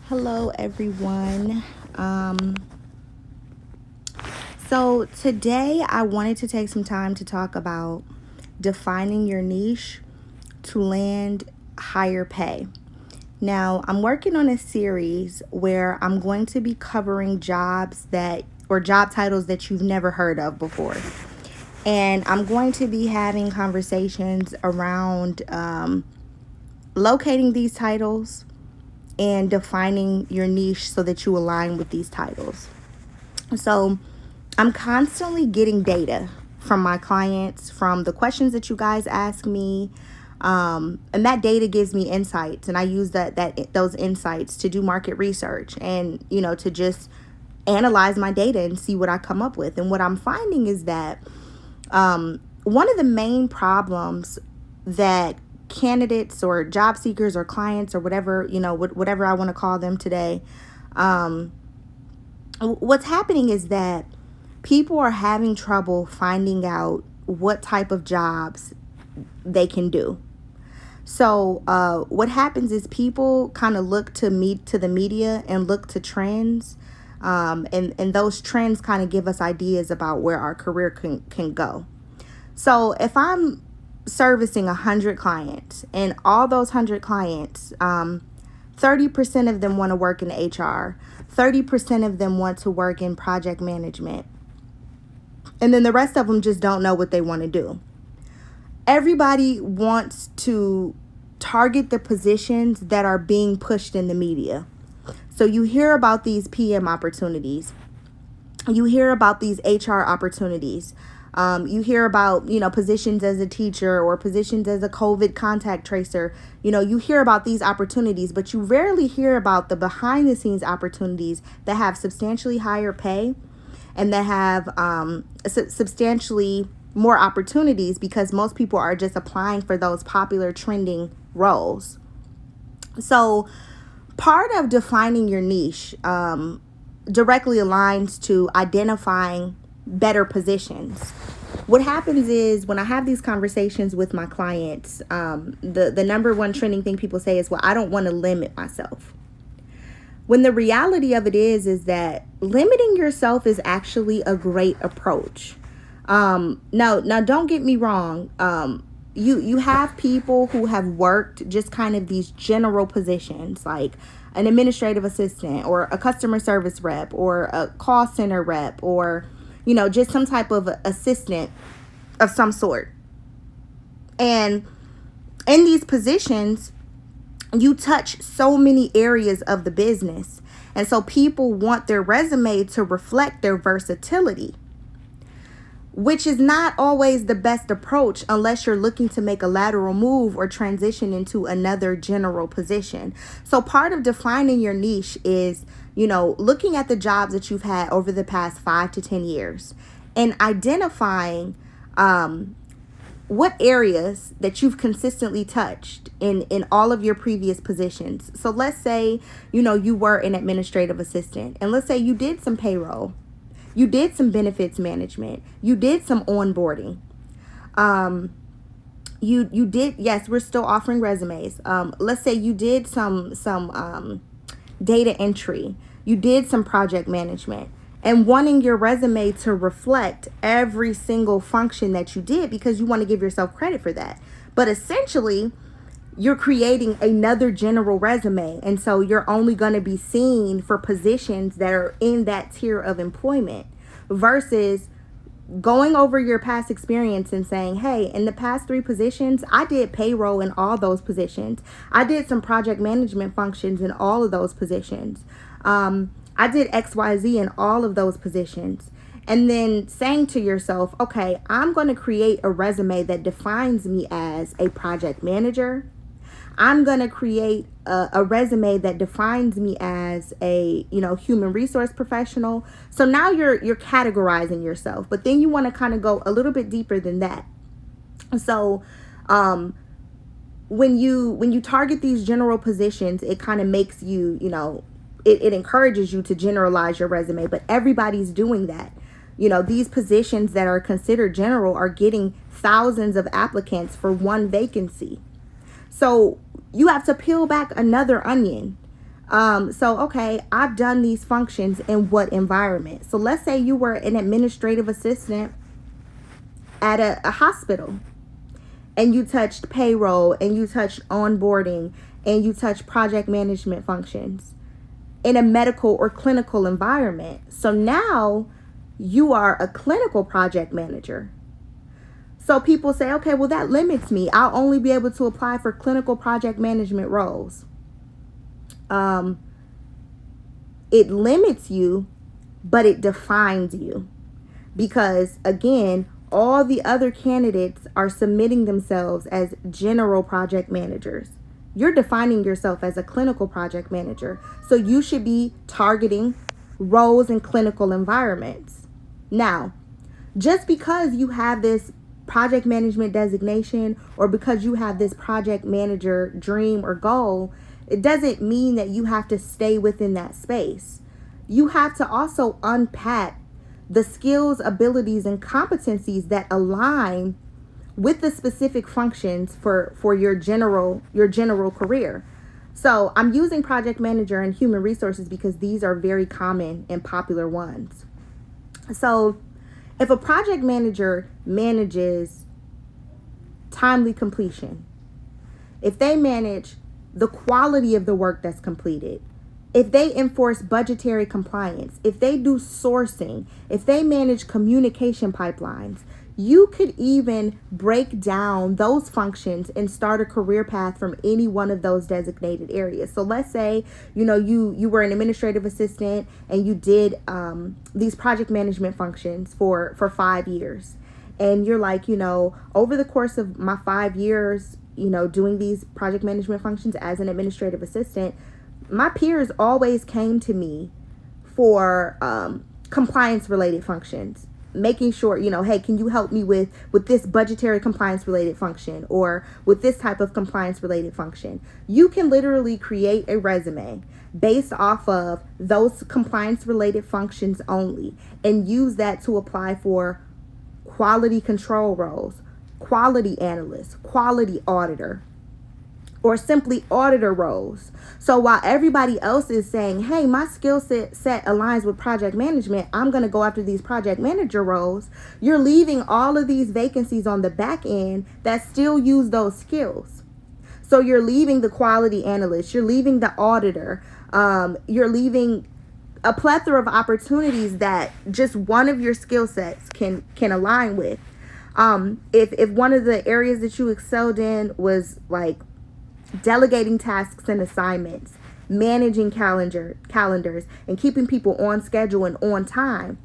Hello, everyone. So today I wanted to take some time to talk about defining your niche to land higher pay. Now, I'm working on a series where I'm going to be covering jobs or job titles that you've never heard of before. And I'm going to be having conversations around locating these titles and defining your niche so that you align with these titles. So I'm constantly getting data from my clients, from the questions that you guys ask me, and that data gives me insights, and I use those insights to do market research and to just analyze my data and see what I come up with. And what I'm finding is that one of the main problems that candidates or job seekers or clients or whatever I want to call them today, what's happening is that people are having trouble finding out what type of jobs they can do. So what happens is people kind of look to the media and look to trends, and those trends kind of give us ideas about where our career can go. So if I'm servicing 100 clients, and all those 100 clients, 30% of them want to work in HR, 30% of them want to work in project management, and then the rest of them just don't know what they want to do. Everybody wants to target the positions that are being pushed in the media. So you hear about these PM opportunities. You hear about these HR opportunities. You hear about, positions as a teacher or positions as a COVID contact tracer. You hear about these opportunities, but you rarely hear about the behind the scenes opportunities that have substantially higher pay and that have substantially more opportunities, because most people are just applying for those popular trending roles. So part of defining your niche directly aligns to identifying better positions. What happens is when I have these conversations with my clients, the number one trending thing people say is, well, I don't want to limit myself. When the reality of it is that limiting yourself is actually a great approach. Now don't get me wrong. You have people who have worked just kind of these general positions like an administrative assistant or a customer service rep or a call center rep or just some type of assistant of some sort. And in these positions, you touch so many areas of the business. And so people want their resume to reflect their versatility, which is not always the best approach unless you're looking to make a lateral move or transition into another general position. So part of defining your niche is, looking at the jobs that you've had over the past 5 to 10 years and identifying what areas that you've consistently touched in all of your previous positions. So let's say, you were an administrative assistant, and let's say you did some payroll. You did some benefits management. You did some onboarding. You did, yes, we're still offering resumes. Let's say you did some data entry. You did some project management, and wanting your resume to reflect every single function that you did because you want to give yourself credit for that. But essentially, you're creating another general resume. And so you're only going to be seen for positions that are in that tier of employment versus going over your past experience and saying, hey, in the past 3 positions, I did payroll in all those positions. I did some project management functions in all of those positions. I did XYZ in all of those positions. And then saying to yourself, okay, I'm going to create a resume that defines me as a project manager. I'm going to create a resume that defines me as a, human resource professional. So now you're categorizing yourself, but then you want to kind of go a little bit deeper than that. So when you target these general positions, it kind of makes you, it encourages you to generalize your resume, but everybody's doing that. These positions that are considered general are getting thousands of applicants for one vacancy. So you have to peel back another onion. Okay, I've done these functions in what environment? So let's say you were an administrative assistant at a hospital, and you touched payroll, and you touched onboarding, and you touched project management functions in a medical or clinical environment. So now you are a clinical project manager. So people say, okay, well, that limits me. I'll only be able to apply for clinical project management roles. It limits you, but it defines you. Because again, all the other candidates are submitting themselves as general project managers. You're defining yourself as a clinical project manager. So you should be targeting roles in clinical environments. Now, just because you have this project management designation, or because you have this project manager dream or goal, it doesn't mean that you have to stay within that space. You have to also unpack the skills, abilities, and competencies that align with the specific functions for your general career. So I'm using project manager and human resources because these are very common and popular ones. So if a project manager manages timely completion, if they manage the quality of the work that's completed, if they enforce budgetary compliance, if they do sourcing, if they manage communication pipelines, you could even break down those functions and start a career path from any one of those designated areas. So let's say, you were an administrative assistant and you did these project management functions for 5 years. And you're like, over the course of my 5 years, doing these project management functions as an administrative assistant, my peers always came to me for compliance related functions, making sure, hey, can you help me with this budgetary compliance related function, or with this type of compliance related function. You can literally create a resume based off of those compliance related functions only, and use that to apply for quality control roles, quality analyst, quality auditor, or simply auditor roles. So while everybody else is saying, hey, my skill set aligns with project management, I'm going to go after these project manager roles, you're leaving all of these vacancies on the back end that still use those skills. So you're leaving the quality analyst, you're leaving the auditor, you're leaving a plethora of opportunities that just one of your skill sets can align with. If one of the areas that you excelled in was like delegating tasks and assignments, managing calendars, and keeping people on schedule and on time,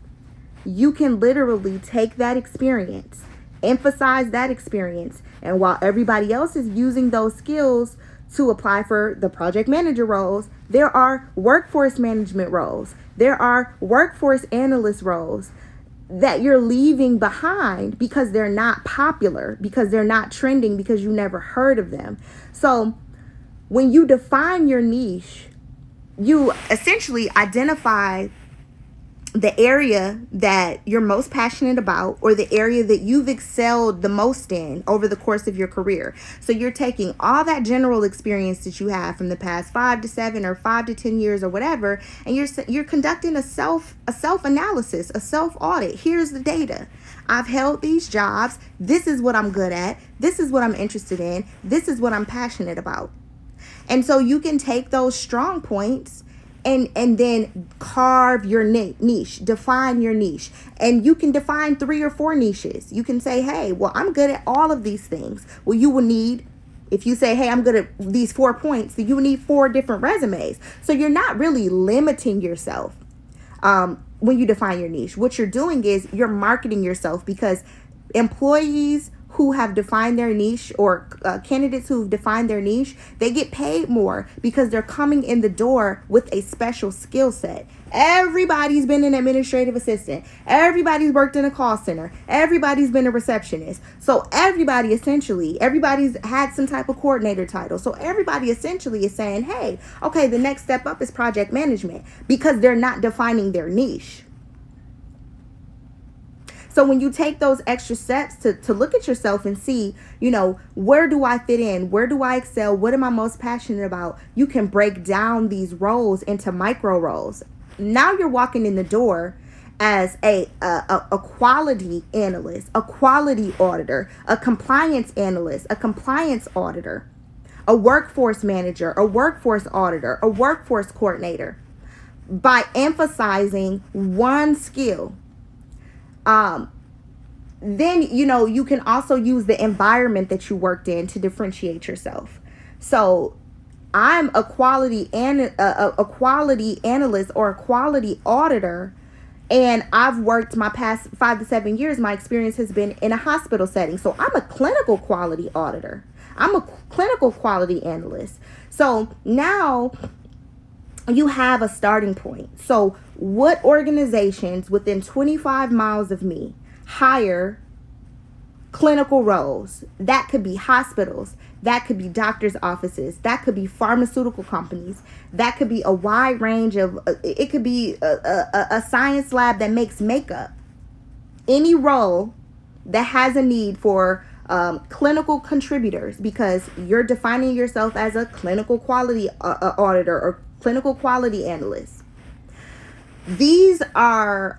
you can literally take that experience, emphasize that experience, and while everybody else is using those skills to apply for the project manager roles, there are workforce management roles, there are workforce analyst roles that you're leaving behind because they're not popular, because they're not trending, because you never heard of them. So when you define your niche, you essentially identify the area that you're most passionate about, or the area that you've excelled the most in over the course of your career. So you're taking all that general experience that you have from the past 5 to 7 or 5 to 10 years or whatever, and you're conducting a self analysis, a self audit. Here's the data. I've held these jobs. This is what I'm good at. This is what I'm interested in. This is what I'm passionate about. And so you can take those strong points and then carve your niche, define your niche. And you can define 3 or 4 niches. You can say, hey, well, I'm good at all of these things. Well, you will need, if you say, hey, I'm good at these 4 points, then you will need 4 different resumes. So you're not really limiting yourself when you define your niche. What you're doing is you're marketing yourself, because employees who have defined their niche, or candidates who've defined their niche, they get paid more because they're coming in the door with a special skill set. Everybody's been an administrative assistant. Everybody's worked in a call center. Everybody's been a receptionist. So everybody's had some type of coordinator title. So everybody essentially is saying, hey, okay, the next step up is project management, because they're not defining their niche. So when you take those extra steps to look at yourself and see, where do I fit in? Where do I excel? What am I most passionate about? You can break down these roles into micro roles. Now you're walking in the door as a quality analyst, a quality auditor, a compliance analyst, a compliance auditor, a workforce manager, a workforce auditor, a workforce coordinator. By emphasizing one skill, then you can also use the environment that you worked in to differentiate yourself. So I'm a quality analyst or a quality auditor, and I've worked my past 5 to 7 years. My experience has been in a hospital setting. So I'm a clinical quality auditor. I'm a clinical quality analyst. So now you have a starting point. So what organizations within 25 miles of me hire clinical roles? That could be hospitals. That could be doctors' offices. That could be pharmaceutical companies. That could be a wide range of, it could be a science lab that makes makeup. Any role that has a need for clinical contributors, because you're defining yourself as a clinical quality auditor or clinical quality analyst. These are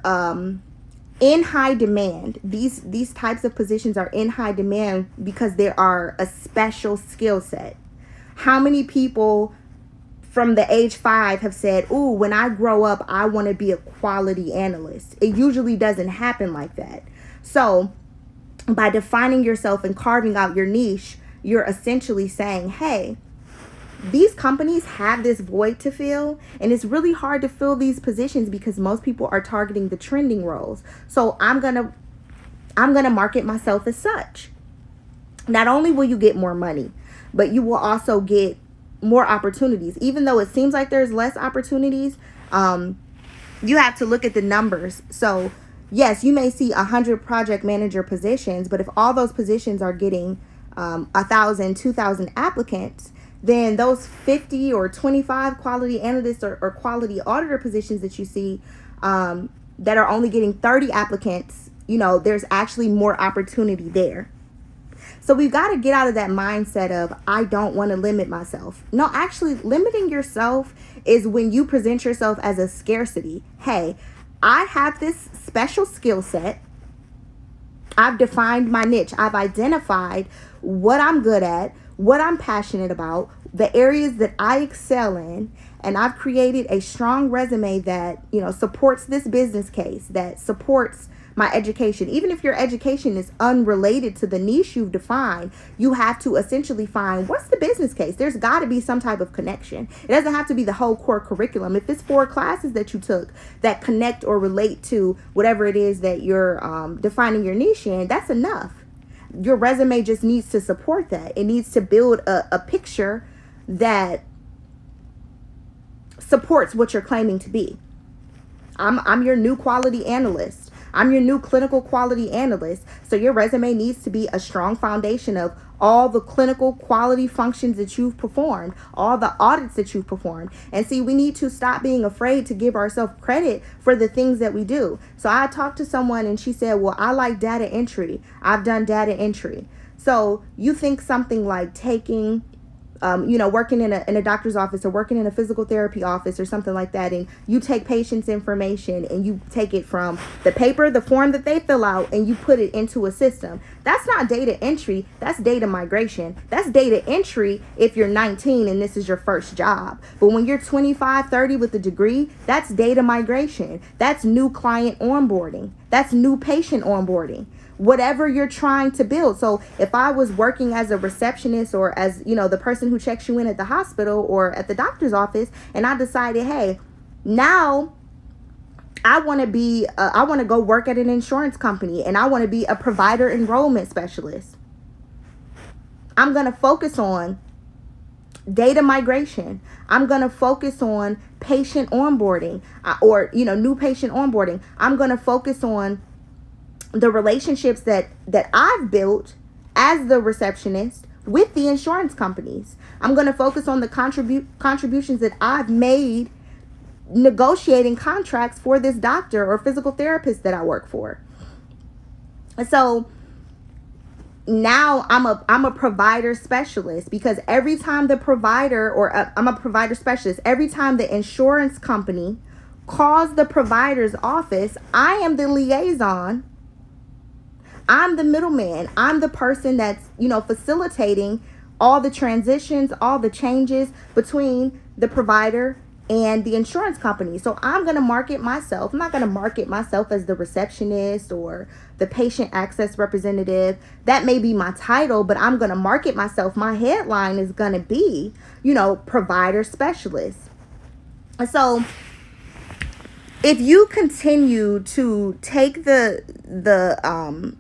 in high demand. These types of positions are in high demand because they are a special skill set. How many people from the age 5 have said, "Ooh, when I grow up, I want to be a quality analyst"? It usually doesn't happen like that. So by defining yourself and carving out your niche, you're essentially saying, hey, these companies have this void to fill, and it's really hard to fill these positions because most people are targeting the trending roles. So I'm gonna market myself as such. Not only will you get more money, but you will also get more opportunities. Even though it seems like there's less opportunities, you have to look at the numbers. So yes, you may see 100 project manager positions, but if all those positions are getting 1,000, 2,000 applicants, then those 50 or 25 quality analysts or quality auditor positions that you see that are only getting 30 applicants, there's actually more opportunity there. So we've got to get out of that mindset of, I don't want to limit myself. No, actually, limiting yourself is when you present yourself as a scarcity. Hey, I have this special skill set. I've defined my niche. I've identified what I'm good at, what I'm passionate about, the areas that I excel in, and I've created a strong resume that, supports this business case, that supports my education. Even if your education is unrelated to the niche you've defined, you have to essentially find, what's the business case? There's got to be some type of connection. It doesn't have to be the whole core curriculum. If it's 4 classes that you took that connect or relate to whatever it is that you're defining your niche in, that's enough. Your resume just needs to support that. It needs to build a picture that supports what you're claiming to be. I'm your new quality analyst. I'm your new clinical quality analyst. So your resume needs to be a strong foundation of all the clinical quality functions that you've performed, all the audits that you've performed. And see, we need to stop being afraid to give ourselves credit for the things that we do. So I talked to someone and she said, well, I like data entry. I've done data entry. So you think something like taking working in a doctor's office or working in a physical therapy office or something like that, and you take patients' information and you take it from the paper, the form that they fill out, and you put it into a system. That's not data entry. That's data migration. That's data entry if you're 19 and this is your first job. But when you're 25, 30 with a degree, that's data migration. That's new client onboarding. That's new patient onboarding. Whatever you're trying to build. So if I was working as a receptionist or as, the person who checks you in at the hospital or at the doctor's office, and I decided, hey, now I want to go work at an insurance company and I want to be a provider enrollment specialist. I'm going to focus on data migration. I'm going to focus on patient onboarding or, new patient onboarding. I'm going to focus on the relationships that I've built as the receptionist with the insurance companies. I'm going to focus on the contributions that I've made negotiating contracts for this doctor or physical therapist that I work for. So now I'm a provider specialist, because every time the provider, I'm a provider specialist, every time the insurance company calls the provider's office, I am the liaison. I'm the middleman. I'm the person that's, facilitating all the transitions, all the changes between the provider and the insurance company. So I'm going to market myself. I'm not going to market myself as the receptionist or the patient access representative. That may be my title, but I'm going to market myself. My headline is going to be, provider specialist. And so if you continue to take the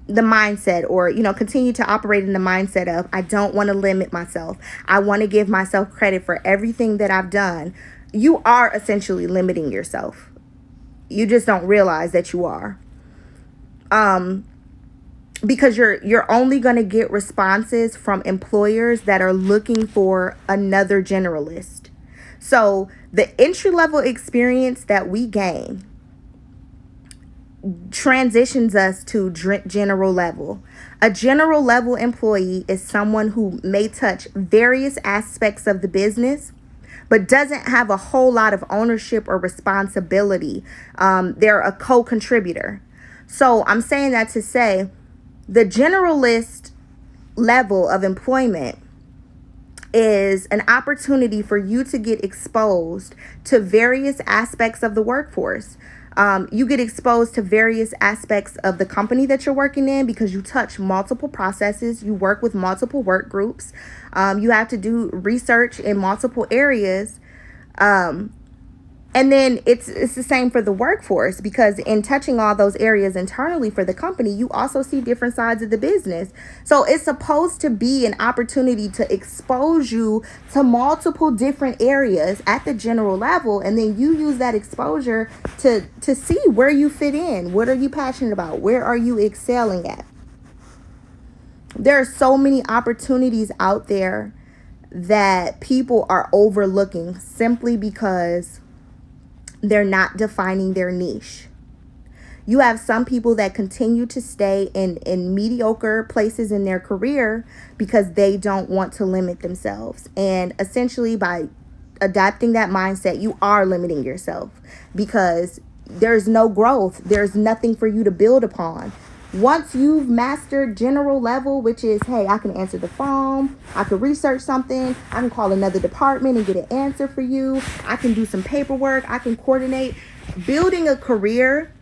mindset, or continue to operate in the mindset of, I don't want to limit myself, I want to give myself credit for everything that I've done, you are essentially limiting yourself. You just don't realize that you are. Because you're only going to get responses from employers that are looking for another generalist. So the entry-level experience that we gain transitions us to general level. A general level employee is someone who may touch various aspects of the business, but doesn't have a whole lot of ownership or responsibility. They're a co-contributor. So I'm saying that to say the generalist level of employment is an opportunity for you to get exposed to various aspects of the workforce. You get exposed to various aspects of the company that you're working in, because you touch multiple processes. You work with multiple work groups. You have to do research in multiple areas. And then it's the same for the workforce, because in touching all those areas internally for the company, you also see different sides of the business. So it's supposed to be an opportunity to expose you to multiple different areas at the general level. And then you use that exposure to see where you fit in. What are you passionate about? Where are you excelling at? There are so many opportunities out there that people are overlooking simply because they're not defining their niche. You have some people that continue to stay in mediocre places in their career because they don't want to limit themselves. And essentially, by adapting that mindset, you are limiting yourself, because there's no growth. There's nothing for you to build upon. Once you've mastered general level, which is, hey, I can answer the phone, I can research something, I can call another department and get an answer for you, I can do some paperwork, I can coordinate. Building a career,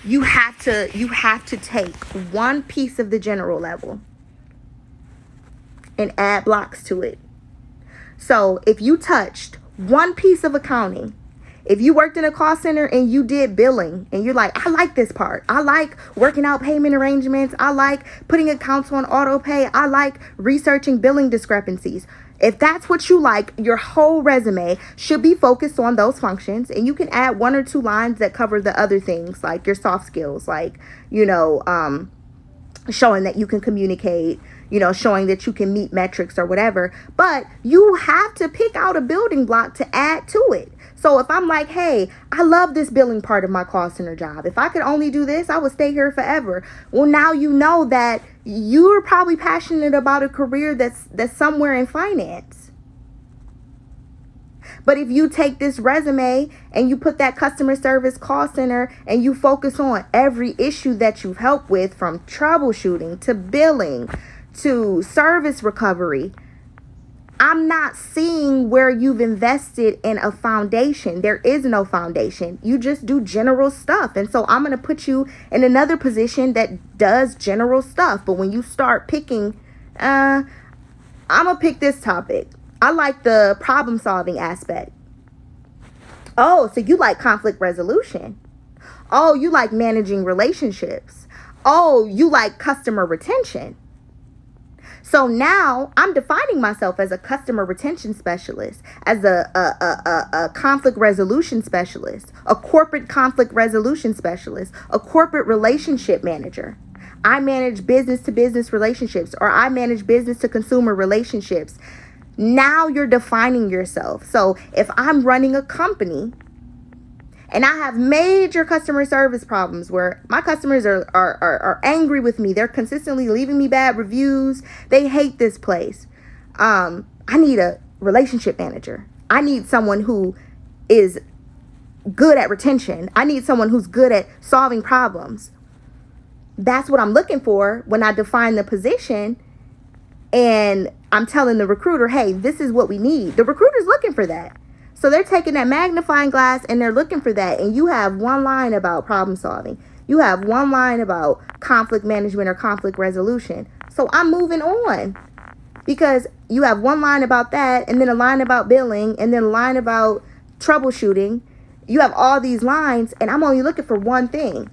you have to take one piece of the general level and add blocks to it. So if you touched one piece of accounting, if you worked in a call center and you did billing and you're like, I like this part, I like working out payment arrangements, I like putting accounts on auto pay, I like researching billing discrepancies. If that's what you like, your whole resume should be focused on those functions, and you can add 1 or 2 lines that cover the other things, like your soft skills, like, showing that you can communicate, showing that you can meet metrics or whatever. But you have to pick out a building block to add to it. So if I'm like, hey, I love this billing part of my call center job, if I could only do this, I would stay here forever. Well, now you know that you're probably passionate about a career that's somewhere in finance. But if you take this resume and you put that customer service call center and you focus on every issue that you've helped with, from troubleshooting to billing to service recovery, I'm not seeing where you've invested in a foundation. There is no foundation. You just do general stuff. And so I'm going to put you in another position that does general stuff. But when you start picking, I'm going to pick this topic. I like the problem solving aspect. Oh, so you like conflict resolution. Oh, you like managing relationships. Oh, you like customer retention. So now I'm defining myself as a customer retention specialist, as a conflict resolution specialist, a corporate conflict resolution specialist, a corporate relationship manager. I manage business to business relationships, or I manage business to consumer relationships. Now you're defining yourself. So if I'm running a company And I have major customer service problems where my customers are angry with me. They're consistently leaving me bad reviews. They hate this place. I need a relationship manager. I need someone who is good at retention. I need someone who's good at solving problems. That's what I'm looking for when I define the position and I'm telling the recruiter, hey, this is what we need. The recruiter's looking for that. So they're taking that magnifying glass and they're looking for that. And you have one line about problem solving. You have one line about conflict management or conflict resolution. So I'm moving on because you have one line about that and then a line about billing and then a line about troubleshooting. You have all these lines and I'm only looking for one thing.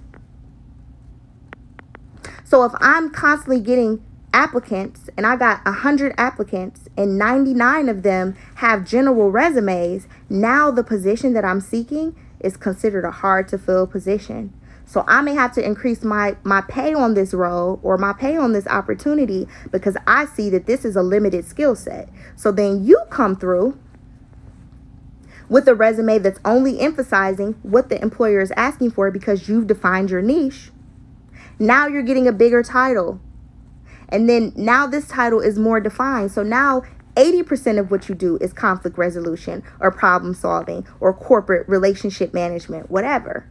So if I'm constantly getting applicants and I got 100 applicants and 99 of them have general resumes, now the position that I'm seeking is considered a hard to fill position. So I may have to increase my pay on this role or my pay on this opportunity because I see that this is a limited skill set. So then you come through with a resume that's only emphasizing what the employer is asking for because you've defined your niche. Now you're getting a bigger title. And then now this title is more defined. So now 80% of what you do is conflict resolution or problem solving or corporate relationship management, whatever.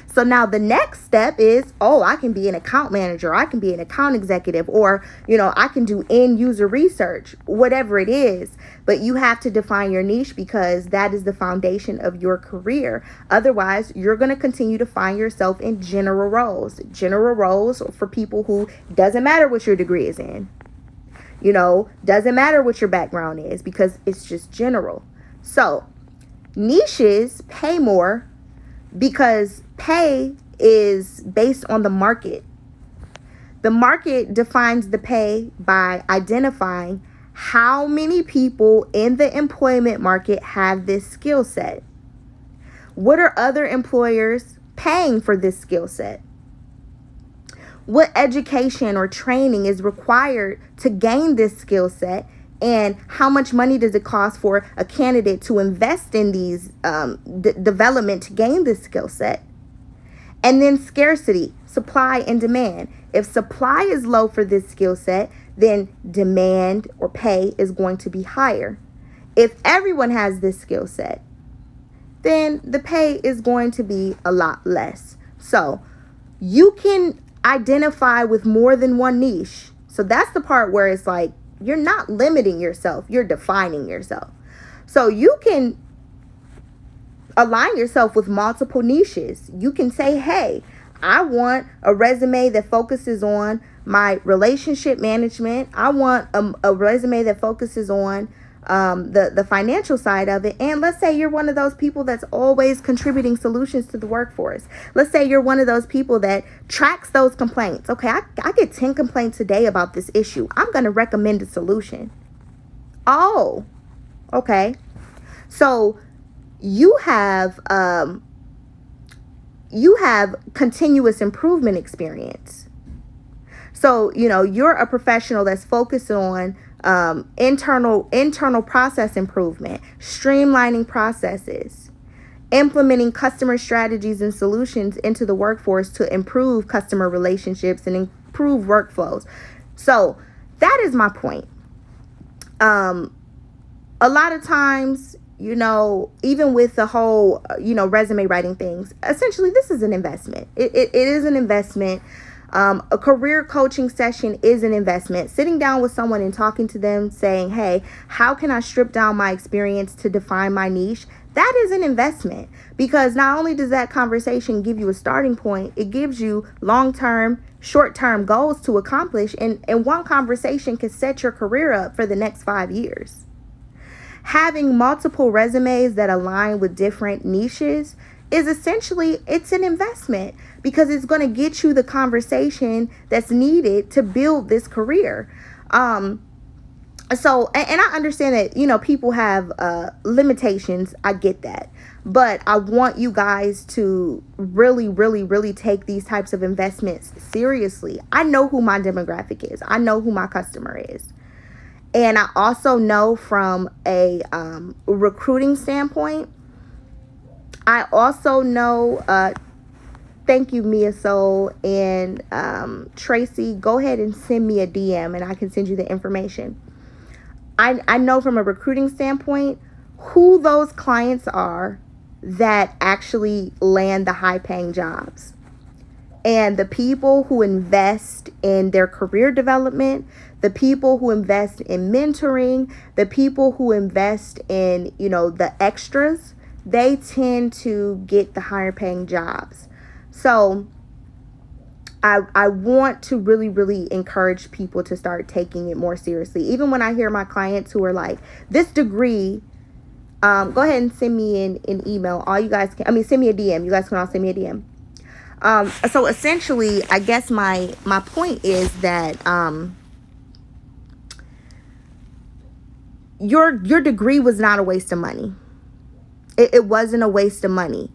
So now the next step is, I can be an account manager. I can be an account executive, or, I can do end user research, whatever it is. But you have to define your niche because that is the foundation of your career. Otherwise, you're going to continue to find yourself in general roles for people who doesn't matter what your degree is in, doesn't matter what your background is because it's just general. So niches pay more because pay is based on the market. The market defines the pay by identifying how many people in the employment market have this skill set. What are other employers paying for this skill set? What education or training is required to gain this skill set? And how much money does it cost for a candidate to invest in these development to gain this skill set? And then scarcity, supply and demand. If supply is low for this skill set, then demand or pay is going to be higher. If everyone has this skill set, then the pay is going to be a lot less. So you can identify with more than one niche. So that's the part where it's like, you're not limiting yourself, you're defining yourself. So you can align yourself with multiple niches. You can say, hey, I want a resume that focuses on my relationship management. I want a resume that focuses on the financial side of it. And let's say you're one of those people that's always contributing solutions to the workforce. Let's say you're one of those people that tracks those complaints. Okay, I get 10 complaints a day about this issue. I'm going to recommend a solution. Oh, okay. So you have continuous improvement experience. So, you're a professional that's focused on internal process improvement, streamlining processes, implementing customer strategies and solutions into the workforce to improve customer relationships and improve workflows. So that is my point. A lot of times, even with the whole, resume writing things, essentially this is an investment. It is an investment. A career coaching session is an investment. Sitting down with someone and talking to them saying, hey, how can I strip down my experience to define my niche? That is an investment because not only does that conversation give you a starting point, it gives you long-term, short-term goals to accomplish. And one conversation can set your career up for the next 5 years. Having multiple resumes that align with different niches is essentially, it's an investment because it's going to get you the conversation that's needed to build this career. So, and I understand that, people have limitations. I get that. But I want you guys to really, really, really take these types of investments seriously. I know who my demographic is. I know who my customer is. And I also know from a recruiting standpoint, I also know, thank you, Mia Soul and Tracy. Go ahead and send me a DM and I can send you the information. I know from a recruiting standpoint who those clients are that actually land the high paying jobs. And the people who invest in their career development, the people who invest in mentoring, the people who invest in, the extras, they tend to get the higher paying jobs. So I want to really, really encourage people to start taking it more seriously. Even when I hear my clients who are like, this degree, go ahead and send me an email. All you guys can, send me a DM. You guys can all send me a DM. So essentially, I guess my point is that your degree was not a waste of money. It wasn't a waste of money.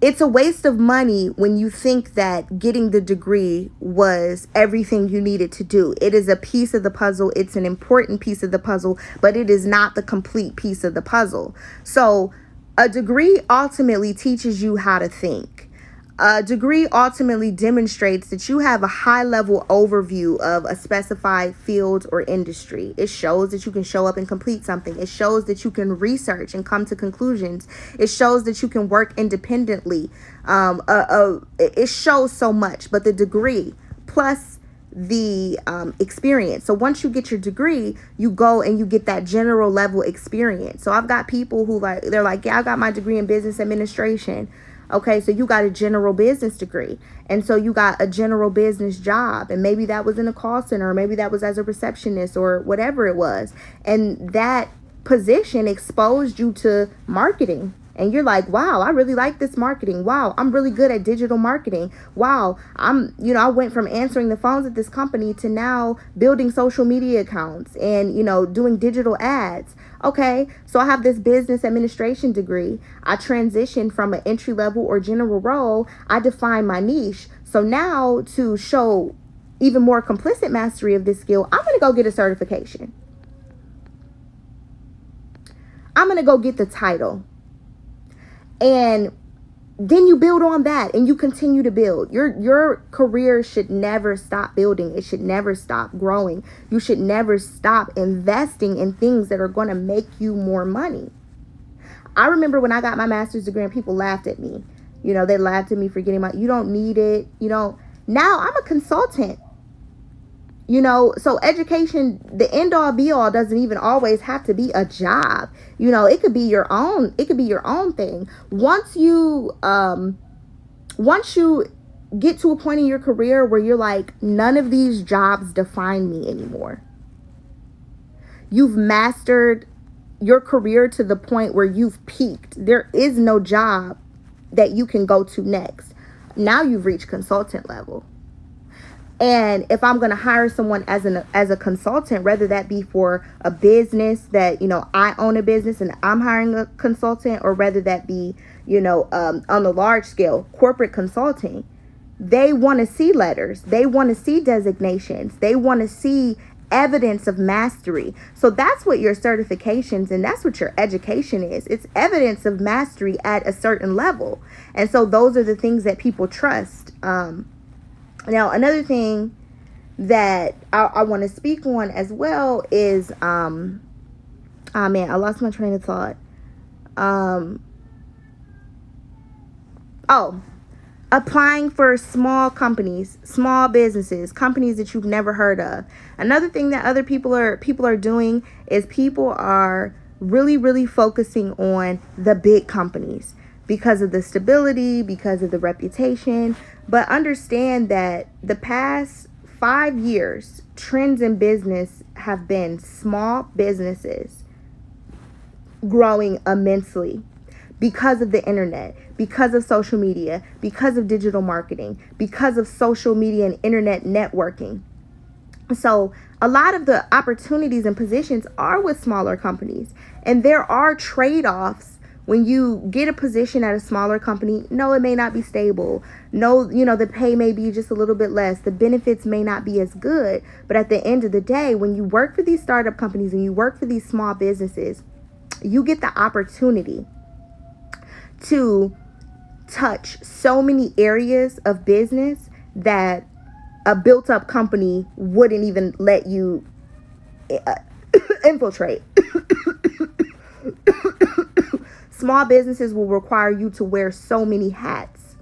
It's a waste of money when you think that getting the degree was everything you needed to do. It is a piece of the puzzle. It's an important piece of the puzzle, but it is not the complete piece of the puzzle. So a degree ultimately teaches you how to think. A degree ultimately demonstrates that you have a high-level overview of a specified field or industry. It shows that you can show up and complete something. It shows that you can research and come to conclusions. It shows that you can work independently. It shows so much, but the degree plus the experience. So once you get your degree, you go and you get that general level experience. So I've got people who they're like, yeah, I got my degree in business administration. Okay, so you got a general business degree. And so you got a general business job. And maybe that was in a call center, or maybe that was as a receptionist or whatever it was. And that position exposed you to marketing. And you're like, wow, I really like this marketing. Wow, I'm really good at digital marketing. Wow, I went from answering the phones at this company to now building social media accounts and, doing digital ads. Okay, so I have this business administration degree. I transitioned from an entry level or general role. I defined my niche. So now to show even more complicit mastery of this skill, I'm going to go get a certification. I'm going to go get the title. And then you build on that and you continue to build. Your career should never stop building. It should never stop growing. You should never stop investing in things that are going to make you more money. I remember when I got my master's degree and people laughed at me. They laughed at me for getting you don't need it. Now I'm a consultant. So education, the end all be all, doesn't even always have to be a job. It could be your own. It could be your own thing. Once you get to a point in your career where you're like, none of these jobs define me anymore. You've mastered your career to the point where you've peaked. There is no job that you can go to next. Now you've reached consultant level. And if I'm going to hire someone as a consultant, whether that be for a business that, I own a business and I'm hiring a consultant, or whether that be, on the large scale, corporate consulting, they want to see letters. They want to see designations. They want to see evidence of mastery. So that's what your certifications and that's what your education is. It's evidence of mastery at a certain level. And so those are the things that people trust. Now, another thing that I want to speak on as well is, I lost my train of thought. Applying for small companies, small businesses, companies that you've never heard of. Another thing that other people are doing is people are really, really focusing on the big companies because of the stability, because of the reputation. But understand that the past 5 years, trends in business have been small businesses growing immensely because of the internet, because of social media, because of digital marketing, because of social media and internet networking. So a lot of the opportunities and positions are with smaller companies, and there are trade-offs. When you get a position at a smaller company, no, it may not be stable. No, the pay may be just a little bit less. The benefits may not be as good. But at the end of the day, when you work for these startup companies and you work for these small businesses, you get the opportunity to touch so many areas of business that a built up company wouldn't even let you infiltrate. Small businesses will require you to wear so many hats,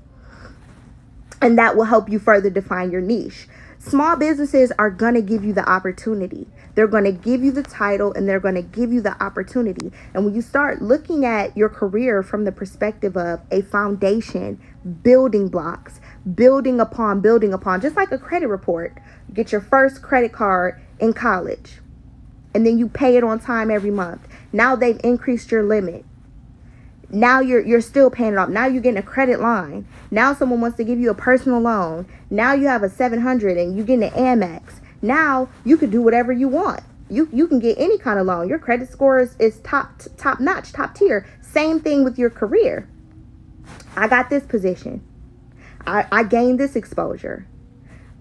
and that will help you further define your niche. Small businesses are going to give you the opportunity. They're going to give you the title, and they're going to give you the opportunity. And when you start looking at your career from the perspective of a foundation, building blocks, building upon, just like a credit report, you get your first credit card in college, and then you pay it on time every month. Now they've increased your limit. Now you're still paying it off. Now you're getting a credit line. Now someone wants to give you a personal loan. Now you have a 700 and you're getting an Amex. Now you can do whatever you want. You can get any kind of loan. Your credit score is top notch, top tier. Same thing with your career. I got this position. I gained this exposure.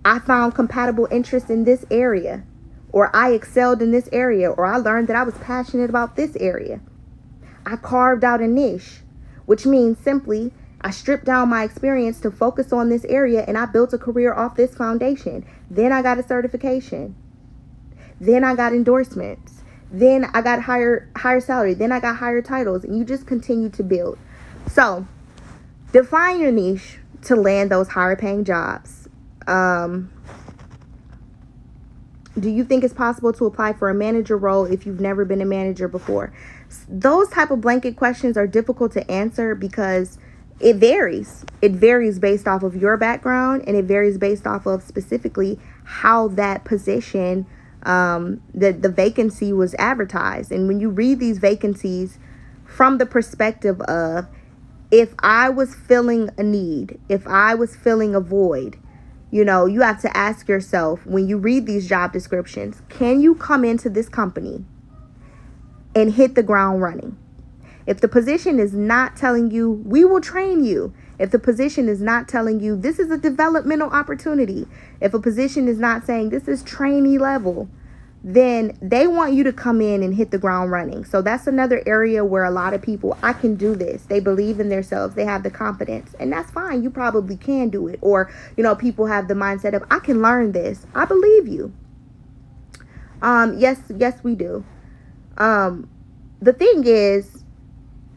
I found compatible interests in this area, or I excelled in this area, or I learned that I was passionate about this area. I carved out a niche, which means simply I stripped down my experience to focus on this area, and I built a career off this foundation. Then I got a certification. Then I got endorsements. Then I got higher salary. Then I got higher titles, and you just continue to build. So define your niche to land those higher paying jobs. Do you think it's possible to apply for a manager role if you've never been a manager before? Those type of blanket questions are difficult to answer because it varies. It varies based off of your background, and it varies based off of specifically how that position, the vacancy was advertised. And when you read these vacancies from the perspective of, if I was filling a need, if I was filling a void, you know, you have to ask yourself, when you read these job descriptions, can you come into this company and hit the ground running? If the position is not telling you, we will train you. If the position is not telling you, this is a developmental opportunity. If a position is not saying this is trainee level, then they want you to come in and hit the ground running. So that's another area where a lot of people, I can do this. They believe in themselves. They have the confidence, and that's fine. You probably can do it. Or, you know, people have the mindset of, I can learn this. I believe you. Yes, we do. The thing is,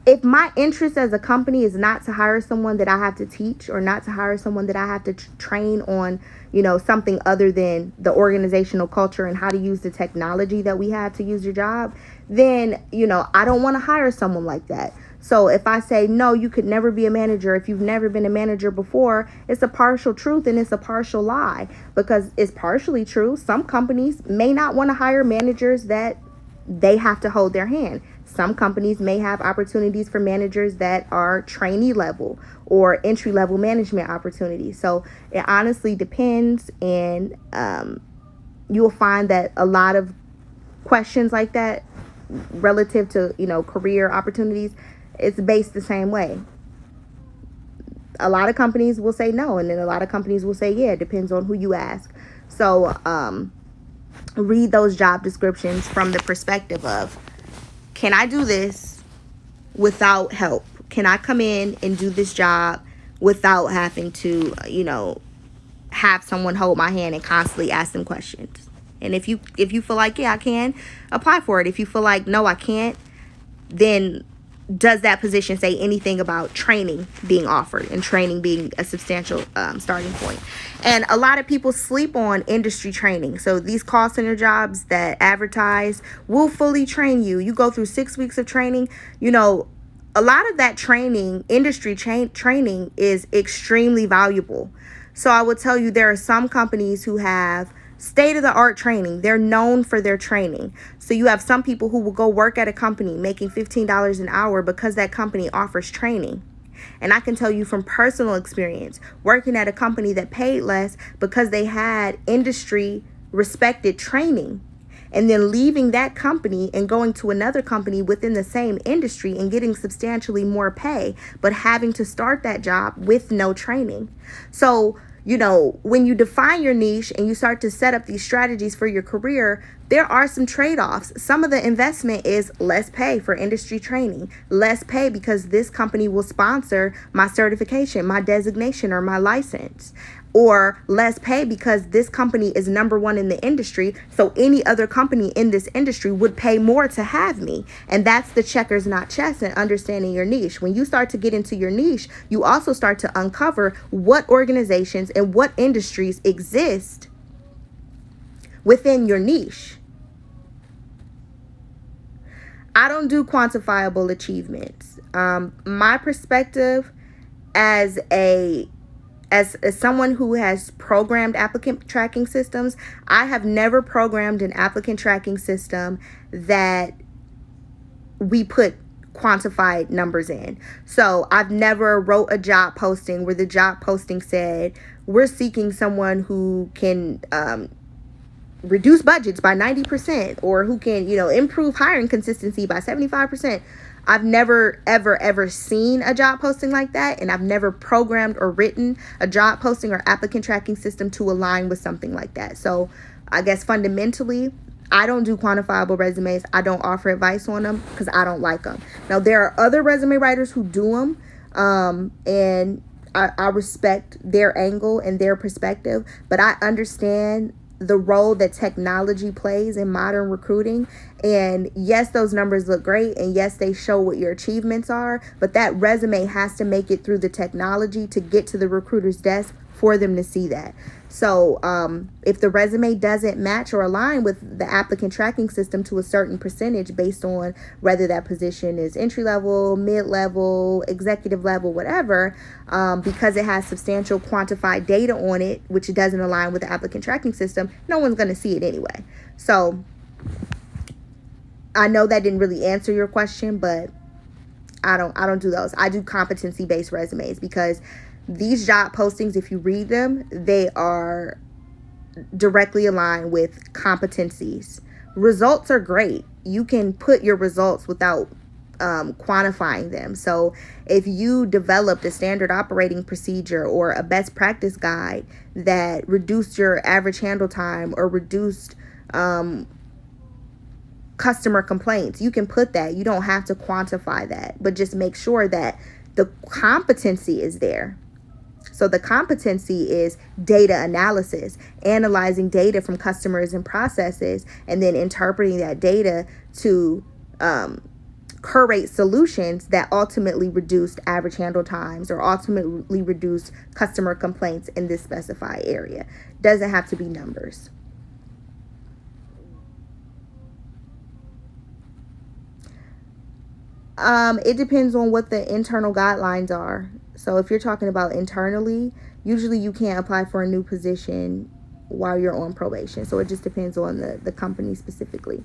if my interest as a company is not to hire someone that I have to teach, or not to hire someone that I have to train on, you know, something other than the organizational culture and how to use the technology that we have to use your job, then, you know, I don't want to hire someone like that. So if I say, no, you could never be a manager if you've never been a manager before, it's a partial truth and it's a partial lie, because it's partially true. Some companies may not want to hire managers that they have to hold their hand. Some companies may have opportunities for managers that are trainee level or entry level management opportunities. So it honestly depends. And you'll find that a lot of questions like that relative to, you know, career opportunities, it's based the same way. A lot of companies will say no, and then a lot of companies will say yeah. It depends on who you ask. So read those job descriptions from the perspective of, can I do this without help? Can I come in and do this job without having to, you know, have someone hold my hand and constantly ask them questions? And if you feel like, yeah, I can, apply for it. If you feel like, no, I can't, then does that position say anything about training being offered and training being a substantial starting point? And a lot of people sleep on industry training. So these call center jobs that advertise will fully train you. You go through 6 weeks of training. You know, a lot of that training, industry training, is extremely valuable. So I will tell you, there are some companies who have state-of-the-art training. They're known for their training. So you have some people who will go work at a company making $15 an hour because that company offers training. And I can tell you from personal experience, working at a company that paid less because they had industry respected training, and then leaving that company and going to another company within the same industry and getting substantially more pay, but having to start that job with no training. So, you know, when you define your niche and you start to set up these strategies for your career, there are some trade-offs. Some of the investment is less pay for industry training, less pay because this company will sponsor my certification, my designation, or my license, or less pay because this company is number one in the industry, so any other company in this industry would pay more to have me. And that's the checkers, not chess, and understanding your niche. When you start to get into your niche, you also start to uncover what organizations and what industries exist within your niche. I don't do quantifiable achievements. My perspective as someone who has programmed applicant tracking systems, I have never programmed an applicant tracking system that we put quantified numbers in. So I've never wrote a job posting where the job posting said, we're seeking someone who can reduce budgets by 90%, or who can, improve hiring consistency by 75%. I've never, ever seen a job posting like that. And I've never programmed or written a job posting or applicant tracking system to align with something like that. So I guess fundamentally, I don't do quantifiable resumes. I don't offer advice on them because I don't like them. Now, there are other resume writers who do them. And I respect their angle and their perspective, but I understand the role that technology plays in modern recruiting. And yes, those numbers look great, and yes, they show what your achievements are, but that resume has to make it through the technology to get to the recruiter's desk for them to see that. So if the resume doesn't match or align with the applicant tracking system to a certain percentage based on whether that position is entry level, mid-level, executive level, whatever, because it has substantial quantified data on it, which it doesn't align with the applicant tracking system, no one's going to see it anyway. So I know that didn't really answer your question, but I don't do those. I do competency-based resumes because these job postings, if you read them, they are directly aligned with competencies. Results are great. You can put your results without quantifying them. So if you developed a standard operating procedure or a best practice guide that reduced your average handle time or reduced customer complaints, you can put that. You don't have to quantify that, but just make sure that the competency is there. So the competency is data analysis, analyzing data from customers and processes, and then interpreting that data to curate solutions that ultimately reduced average handle times or ultimately reduced customer complaints in this specified area. Doesn't have to be numbers. It depends on what the internal guidelines are. So if you're talking about internally, usually you can't apply for a new position while you're on probation. So it just depends on the company specifically.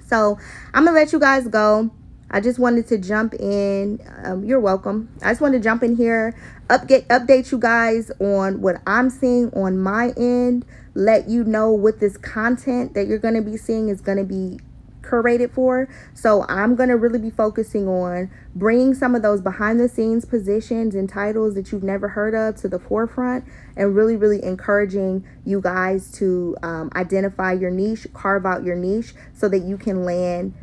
So I'm going to let you guys go. I just wanted to jump in. You're welcome. I just wanted to jump in here, update you guys on what I'm seeing on my end, let you know what this content that you're going to be seeing is going to be curated for. So I'm going to really be focusing on bringing some of those behind the scenes positions and titles that you've never heard of to the forefront, and really encouraging you guys to identify your niche, carve out your niche so that you can land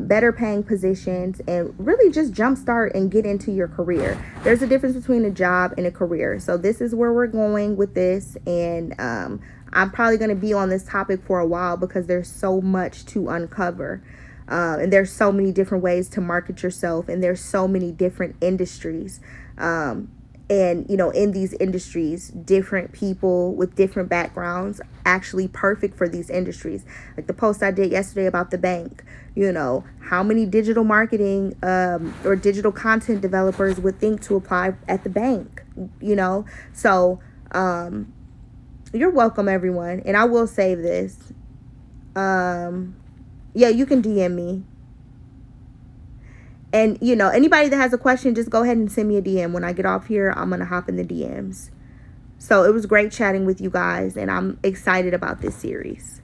better paying positions and really just jumpstart and get into your career. There's a difference between a job and a career. So this is where we're going with this, and I'm probably going to be on this topic for a while because there's so much to uncover. And there's so many different ways to market yourself, and there's so many different industries. And, in these industries, different people with different backgrounds actually perfect for these industries. Like the post I did yesterday about the bank, how many digital marketing or digital content developers would think to apply at the bank, So, you're welcome, everyone. And I will save this. Yeah, you can DM me. And, anybody that has a question, just go ahead and send me a DM. When I get off here, I'm going to hop in the DMs. So it was great chatting with you guys, and I'm excited about this series.